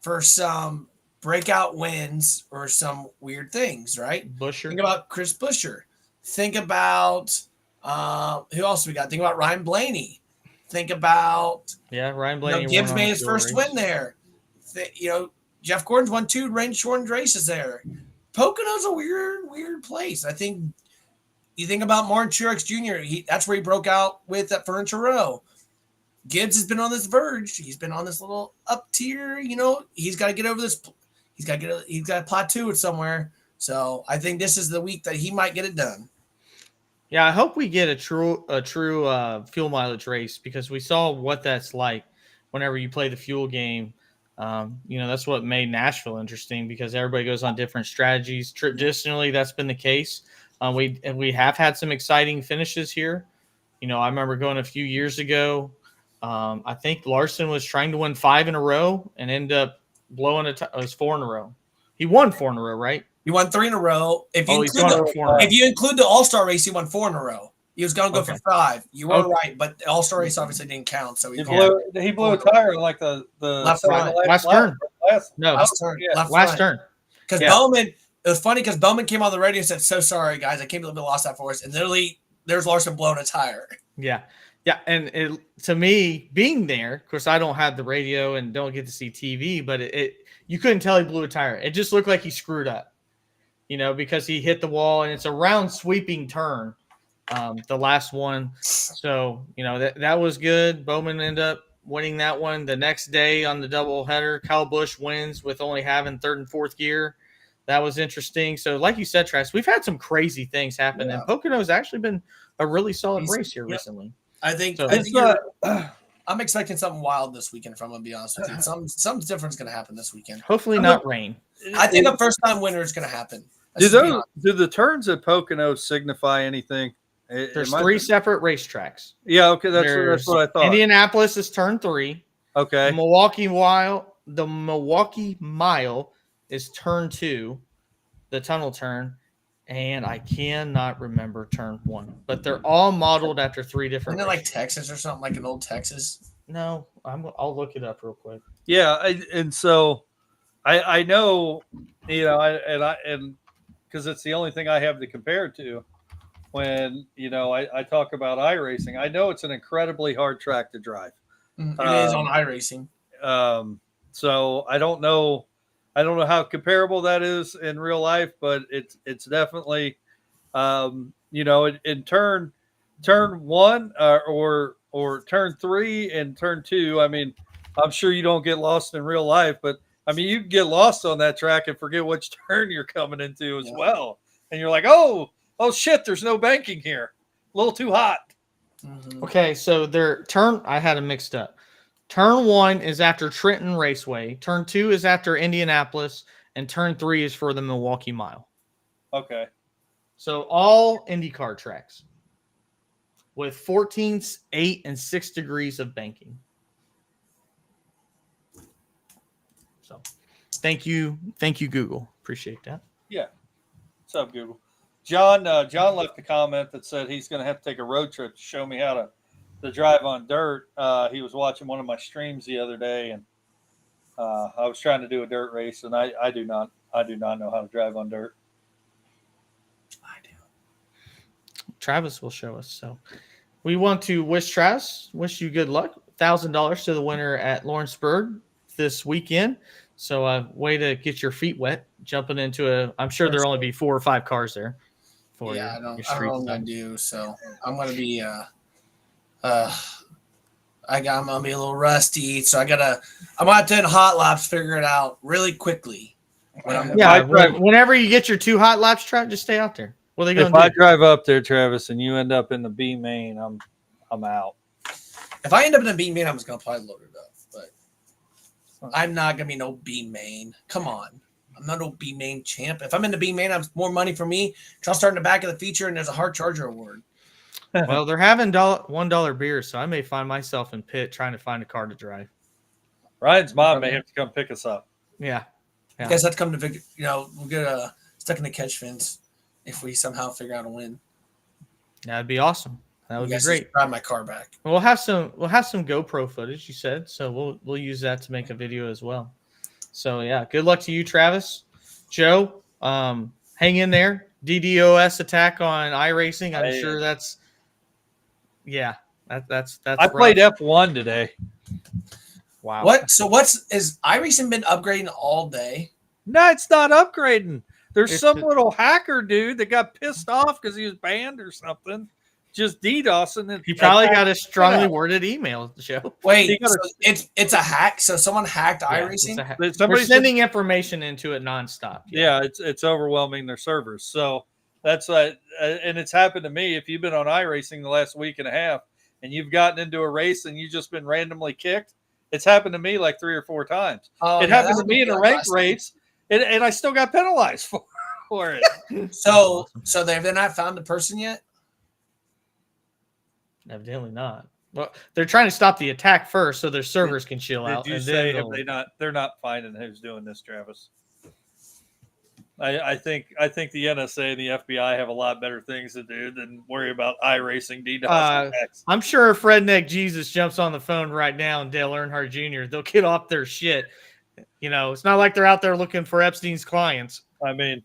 for some breakout wins or some weird things, right? Busher. Think about Chris Busher. Think about who else we got? Think about Ryan Blaney. Think about Ryan Blaney. Gibbs made his first win there. Jeff Gordon's won 2 range-shortened races there. Pocono's a weird place. I think you think about Martin Truex Jr. That's where he broke out with at Furniture Row. Gibbs has been on this verge. He's been on this little up tier. You know, he's got to get over this. He's got to plateau it somewhere. So I think this is the week that he might get it done. Yeah, I hope we get a true fuel mileage race, because we saw what that's like whenever you play the fuel game. That's what made Nashville interesting, because everybody goes on different strategies. Traditionally, that's been the case. We have had some exciting finishes here. You know, I remember going a few years ago. I think Larson was trying to win 5 in a row and ended up blowing it. It was 4 in a row. He won 4 in a row, right? He won 3 in a row. If you include the All-Star race, he won 4 in a row. He was going to go for 5. You were right, but the All-Star race obviously didn't count. So he blew a tire like the last turn. Last turn. Because Bowman, it was funny because Bowman came on the radio and said, "So sorry, guys, I can't believe we lost that for us." And literally, there's Larson blowing a tire. Yeah. Yeah, and to me, being there, of course, I don't have the radio and don't get to see TV, but you couldn't tell he blew a tire. It just looked like he screwed up. You know, because he hit the wall, and it's a round sweeping turn, the last one. So, you know, that was good. Bowman ended up winning that one. The next day on the doubleheader, Kyle Busch wins with only having 3rd and 4th gear. That was interesting. So, like you said, Travis, we've had some crazy things happen, and Pocono has actually been a really solid race here recently. I think I'm expecting something wild this weekend, if I'm going to be honest with you. Something different is going to happen this weekend. Hopefully not rain. I think a first-time winner is going to happen. Do the turns at Pocono signify anything? There's 3 separate racetracks. Yeah, okay, that's what I thought. Indianapolis is turn 3. Okay. The Milwaukee Mile is turn 2, the tunnel turn, and I cannot remember turn 1. But they're all modeled after 3 different. Isn't it like Texas or something, like an old Texas? No, I'll look it up real quick. Yeah, and so I know, you know, and because it's the only thing I have to compare it to. When, you know, I talk about iRacing, I know it's an incredibly hard track to drive. It is on iRacing. So I don't know how comparable that is in real life, but it's definitely, you know, in turn 1 or turn 3 and turn 2. I mean, I'm sure you don't get lost in real life, but I mean, you can get lost on that track and forget which turn you're coming into as well. And you're like, oh shit, there's no banking here. A little too hot. Mm-hmm. Okay, so I had them mixed up. Turn 1 is after Trenton Raceway. Turn 2 is after Indianapolis, and turn 3 is for the Milwaukee Mile. Okay. So all IndyCar tracks with 14, 8, and 6 degrees of banking. So thank you, Google. Appreciate that. Yeah. What's up, Google? John left a comment that said he's going to have to take a road trip to show me how to the drive on dirt. He was watching one of my streams the other day, and I was trying to do a dirt race, and I do not know how to drive on dirt. I do. Travis will show us. So we want to wish you good luck. $1,000 to the winner at Lawrenceburg this weekend. So way to get your feet wet jumping into I'm sure there'll only be 4 or 5 cars there. For I don't know what I'm gonna do. So I'm gonna be I'm gonna be a little rusty. So I'm gonna have to in hot laps figure it out really quickly. Whenever you get your 2 hot laps track, just stay out there. What are they gonna do? If I drive up there, Travis, and you end up in the B main, I'm out. If I end up in a B main, I'm just gonna probably load it up. But I'm not gonna be no B main. Come on. I'm not no B main champ. If I'm in the B main, I'm more money for me. I'll start in the back of the feature, and there's a hard charger award. Well, they're having $1 beers, so I may find myself in pit trying to find a car to drive. Ryan's mom may have to come pick us up. Yeah. You guys have to come to we'll get stuck in the catch fence if we somehow figure out a win. That'd be awesome. That would be great. Drive my car back. We'll have some GoPro footage, you said, so we'll use that to make a video as well. So yeah, good luck to you, Travis. Joe, hang in there. DDoS attack on iRacing. I'm sure that's I played F1 today. Wow. What? So is iRacing been upgrading all day? No, it's not upgrading. There's some little hacker dude that got pissed off because he was banned or something. Just DDoSing it. He probably got a strongly worded email to show. Wait, so it's a hack. So someone hacked iRacing. Somebody's sending information into it nonstop. Yeah, it's overwhelming their servers. So that's and it's happened to me. If you've been on iRacing the last week and a half and you've gotten into a race and you've just been randomly kicked, it's happened to me like 3 or 4 times. It happened to me in a ranked race, and I still got penalized for it. So they've not found the person yet. Evidently not. Well, they're trying to stop the attack first so their servers can chill out. Did you say they're not finding who's doing this, Travis? I think the NSA and the FBI have a lot better things to do than worry about iRacing DDoS attacks. I'm sure if Redneck Jesus jumps on the phone right now and Dale Earnhardt Jr., they'll get off their shit. It's not like they're out there looking for Epstein's clients. I mean,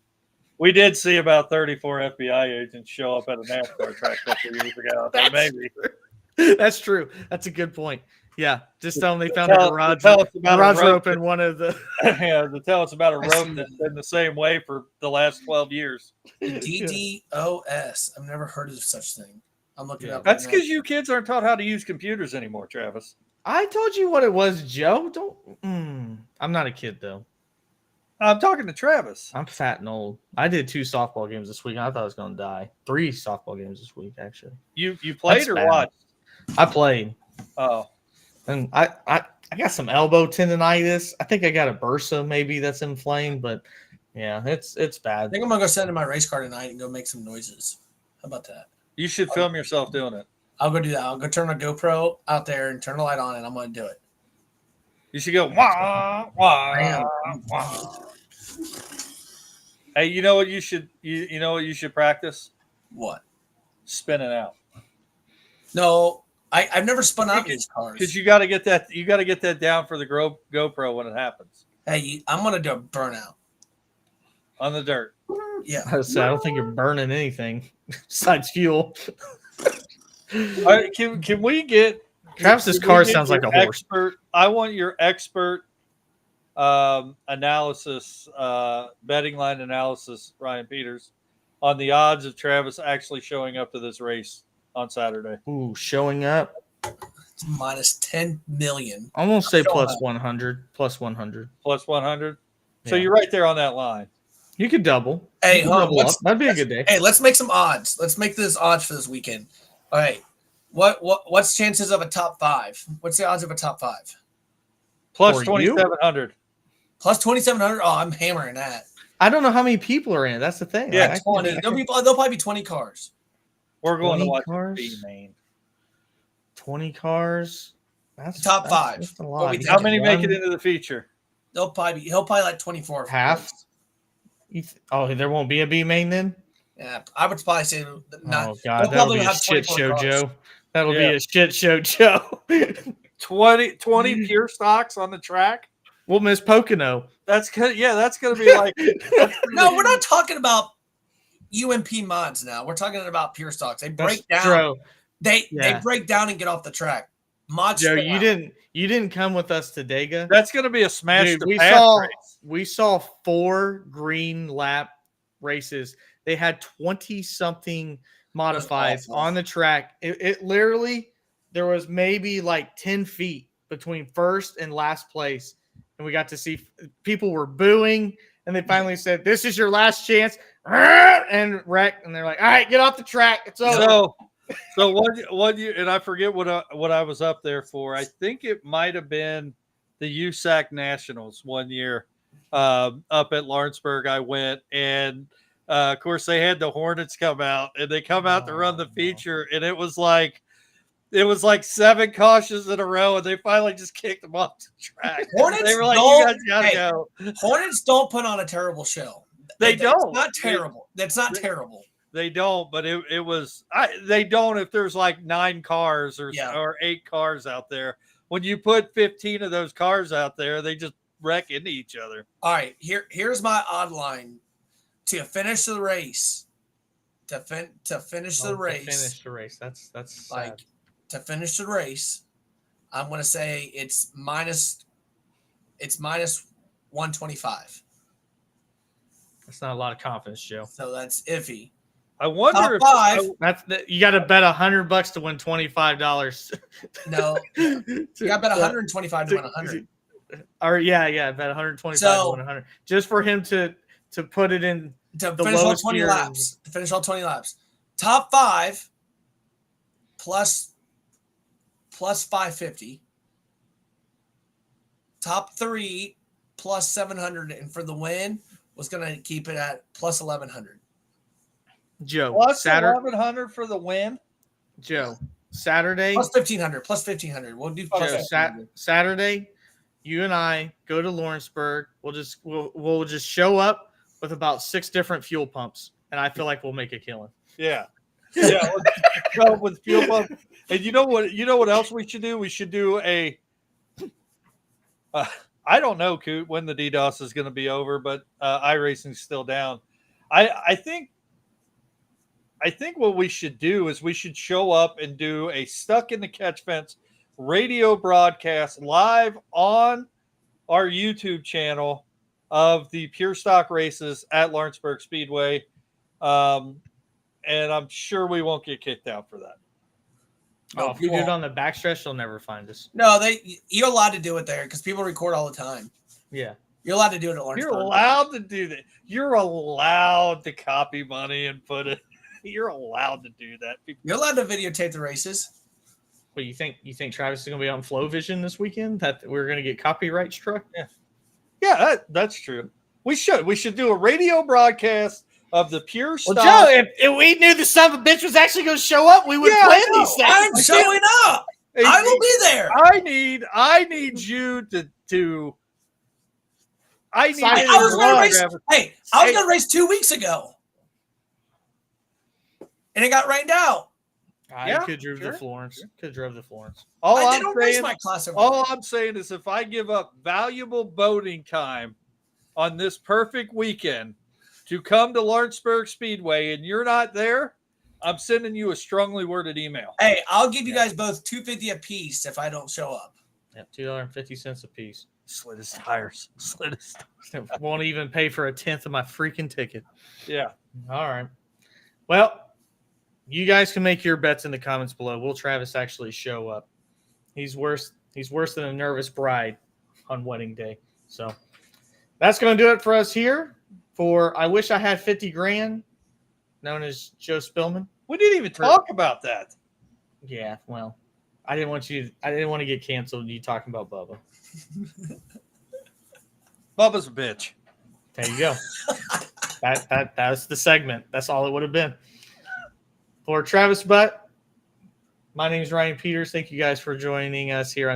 we did see about 34 FBI agents show up at a NASCAR track a couple years ago. Maybe. That's true. That's a good point. Yeah, just tell them they found a garage rope in one of the. Yeah, to tell us about a rope that's been the same way for the last 12 years. DDoS. I've never heard of such thing. I'm looking up. That's because you kids aren't taught how to use computers anymore, Travis. I told you what it was, Joe. I'm not a kid though. I'm talking to Travis. I'm fat and old. I did 2 softball games this week. I thought I was going to die. 3 softball games this week, actually. You played or watched? I played. Oh. And I got some elbow tendonitis. I think I got a bursa maybe that's inflamed, but yeah, it's bad. I think I'm going to go send in my race car tonight and go make some noises. How about that? You should film yourself doing it. I'll go do that. I'll go turn my GoPro out there and turn the light on, and I'm going to do it. You should go, wah, wah, wah. Hey, you know what you should practice? What? Spinning out. No, I've never spun out these cars. Because you got to get that down for the GoPro when it happens. Hey, I'm gonna do a burnout on the dirt. Yeah, I don't think you're burning anything besides fuel. All right, can we get Travis's car sounds like a horse. I want your expert analysis, betting line analysis, Ryan Peters, on the odds of Travis actually showing up to this race on Saturday. Ooh, showing up. It's minus 10 million. I'm gonna say plus 100. Plus 100. Plus 100. So Yeah. you're right there on that line. You could double. Hey, double up. That'd be a good day. Hey, let's make some odds. Let's make this odds for this weekend. All right. What's chances of a top 5? What's the odds of a top 5? Plus 2,700. Plus 2,700. Oh, I'm hammering that. I don't know how many people are in it. That's the thing. Yeah, 20. There'll probably be 20 cars. We're going to watch cars? the main. 20 cars. That's top 5. That's a lot. How many make it into the feature? He'll probably like 24. Half. There won't be a B main then. Yeah, I would probably say not. Oh God, that'll be a shit show, Joe. That'll Yeah. be a shit show, Joe. 20 pure stocks on the track. We'll miss Pocono. That's good. Yeah, that's gonna be like. No, we're not talking about UMP mods now. We're talking about pure stocks. They break down. True. They Yeah. break down and get off the track. Mods. Joe, stay you out. didn't come with us to Deegan. That's gonna be a smash Dude, to we pass saw race. we saw 4 green lap races. They had 20 something modifieds awful. on the track. It literally, there was maybe like 10 feet between first and last place, and we got to see people were booing, and they finally said, "This is your last chance," and wrecked, and they're like, "All right, get off the track. It's over." So one year, and I forget what I was up there for. I think it might have been the USAC Nationals one year up at Lawrenceburg. I went, and of course they had the Hornets come out, and they come out to run the feature, and it was like 7 cautions in a row, and they finally just kicked them off the track. Hornets They were like, don't- "You guys gotta go." Hornets don't put on a terrible show. They don't. It's not terrible. That's not terrible. They don't, but it was. They don't if there's like 9 cars or 8 cars out there. When you put 15 of those cars out there, they just wreck into each other. All right, here's my odd line to finish the race. To finish the race. Finish the race. That's like sad. to finish the race. I'm gonna say it's minus 125. That's not a lot of confidence, Joe. So that's iffy. I wonder Top 5. You got to bet $100 to win $25. No, you got bet 125 to win 100. Or bet 125 to win 100, just for him to put it in To the finish all lowest 20 gear. laps. To finish all 20 laps. Top 5 plus 550. Top 3 plus 700, and for the win was going to keep it at plus 1100. Joe, plus Saturday, 1100 for the win. Joe, Saturday, Plus 1500. Plus 1500. We'll do plus Joe, 1500. Saturday. You and I go to Lawrenceburg. We'll just show up with about 6 different fuel pumps, and I feel like we'll make a killing. Yeah. Let's go with fuel pump. And you know what else we should do? We should do a. I don't know, Coot, when the DDoS is going to be over, but iRacing's still down. I think what we should do is we should show up and do a Stuck in the Catch Fence radio broadcast live on our YouTube channel of the pure stock races at Lawrenceburg Speedway. And I'm sure we won't get kicked out for that. Oh, if we do it on the backstretch, they'll never find us. No, you're allowed to do it there because people record all the time. Yeah. You're allowed to do it at Lawrenceburg. You're allowed to do that. You're allowed to copy money and put it. You're allowed to do that. You're allowed to videotape the races. But you think Travis is going to be on Flow Vision this weekend? That we're going to get copyright struck? Yeah, that's true. We should do a radio broadcast of the pure stock. Well, Joe, if we knew the son of a bitch was actually going to show up, we would plan these things. I'm showing up. I will be there. I need you to. I was going to race 2 weeks ago, and it got rained out. I could drove the Florence. Could drove the Florence. All I'm saying is, if I give up valuable boating time on this perfect weekend to come to Lawrenceburg Speedway and you're not there, I'm sending you a strongly worded email. Hey, I'll give you guys both $250 a piece if I don't show up. Yeah, $2.50 a piece. Slit his tires. Won't even pay for a tenth of my freaking ticket. Yeah. All right. Well, you guys can make your bets in the comments below. Will Travis actually show up? He's worse than a nervous bride on wedding day. So that's going to do it for us here for I Wish I Had 50 Grand, known as Joe Spillman. We didn't even talk about that. Yeah, well, I didn't want to get canceled. You talking about Bubba? Bubba's a bitch. There you go. That's the segment. That's all it would have been. For Travis Butt, my name is Ryan Peters. Thank you guys for joining us here on